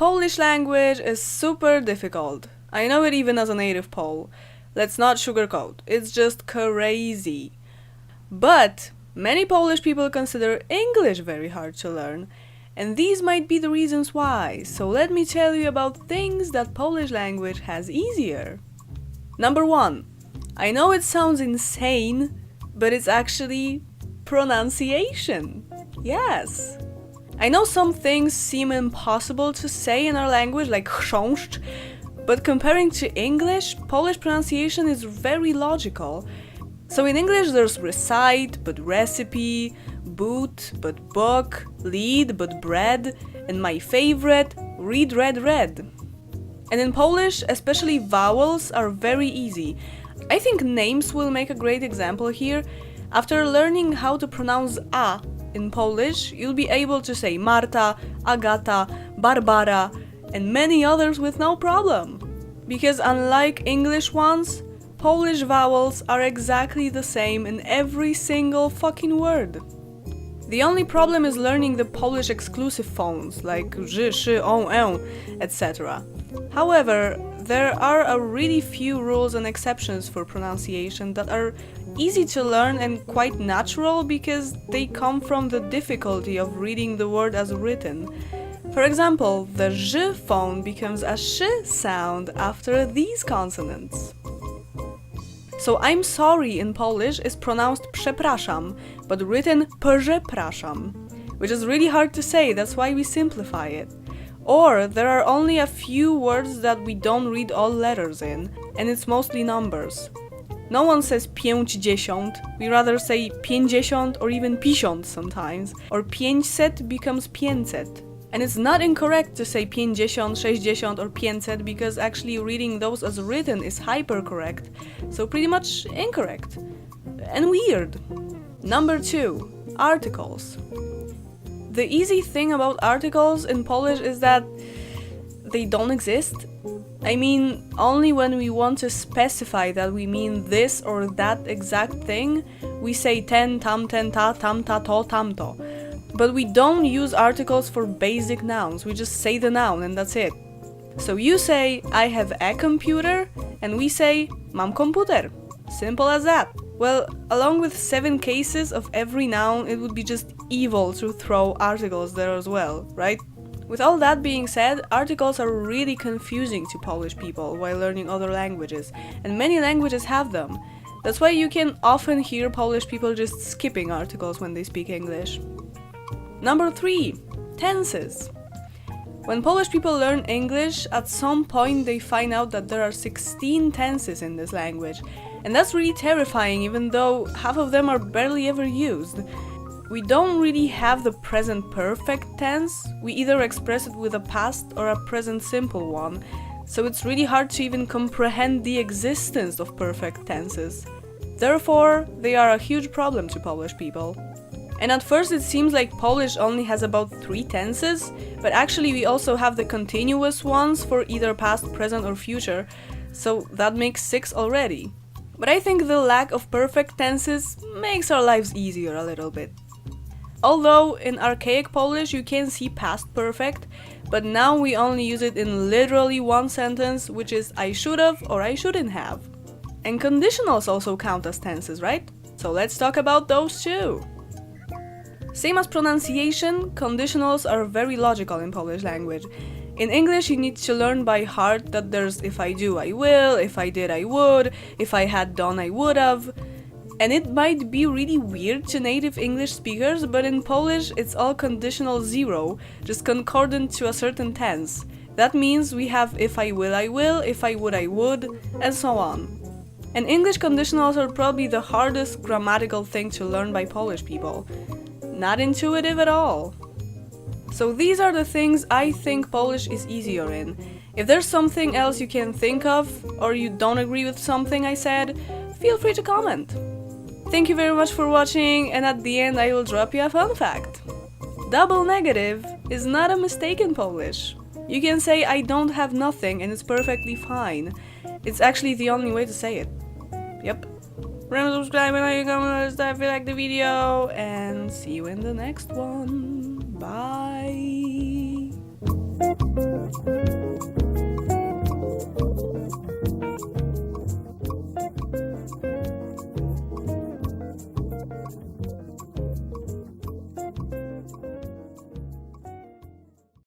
Polish language is super difficult. I know it even as a native Pole. Let's not sugarcoat, it's just crazy. But many Polish people consider English very hard to learn, and these might be the reasons why, so let me tell you about things that Polish language has easier. Number 1. I know it sounds insane, but it's actually pronunciation. Yes. I know some things seem impossible to say in our language, like chrząszcz, but comparing to English, Polish pronunciation is very logical. So in English there's recite, but recipe, boot, but book, lead, but bread, and my favorite, read, read. And in Polish, especially vowels are very easy. I think names will make a great example here. After learning how to pronounce A in Polish, you'll be able to say Marta, Agata, Barbara, and many others with no problem. Because unlike English ones, Polish vowels are exactly the same in every single fucking word. The only problem is learning the Polish exclusive phones, like ży, szy, on, etc. However, there are a really few rules and exceptions for pronunciation that are easy to learn and quite natural because they come from the difficulty of reading the word as written. For example, the ży phone becomes a sh sound after these consonants. So I'm sorry in Polish is pronounced przepraszam, but written przepraszam, which is really hard to say, that's why we simplify it. Or there are only a few words that we don't read all letters in, and it's mostly numbers. No one says 50, we rather say 50 or even 50 sometimes, or 500 becomes 500. And it's not incorrect to say 50, 60 or 500 because actually reading those as written is hypercorrect, so pretty much incorrect. And weird. Number 2. Articles. The easy thing about articles in Polish is that they don't exist. I mean, only when we want to specify that we mean this or that exact thing, we say ten, tamten, ta, tamta, to, tamto. But we don't use articles for basic nouns, we just say the noun and that's it. So you say, I have a computer, and we say, mam komputer. Simple as that. Well, along with 7 cases of every noun, it would be just evil to throw articles there as well, right? With all that being said, articles are really confusing to Polish people while learning other languages, and many languages have them. That's why you can often hear Polish people just skipping articles when they speak English. Number 3. Tenses. When Polish people learn English, at some point they find out that there are 16 tenses in this language, and that's really terrifying even though half of them are barely ever used. We don't really have the present perfect tense, we either express it with a past or a present simple one, so it's really hard to even comprehend the existence of perfect tenses. Therefore, they are a huge problem to Polish people. And at first it seems like Polish only has about 3 tenses, but actually we also have the continuous ones for either past, present or future, so that makes 6 already. But I think the lack of perfect tenses makes our lives easier a little bit. Although in archaic Polish you can see past perfect, but now we only use it in literally one sentence, which is I should've or I shouldn't have. And conditionals also count as tenses, right? So let's talk about those too. Same as pronunciation, conditionals are very logical in Polish language. In English you need to learn by heart that there's if I do I will, if I did I would, if I had done I would've. And it might be really weird to native English speakers, but in Polish it's all conditional 0, just concordant to a certain tense. That means we have if I will, if I would, and so on. And English conditionals are probably the hardest grammatical thing to learn by Polish people. Not intuitive at all. So these are the things I think Polish is easier in. If there's something else you can think of, or you don't agree with something I said, feel free to comment. Thank you very much for watching, and at the end I will drop you a fun fact. Double negative is not a mistake in Polish. You can say I don't have nothing and it's perfectly fine. It's actually the only way to say it. Yep. Remember to subscribe and like, comment if you like the video, and see you in the next one. Bye!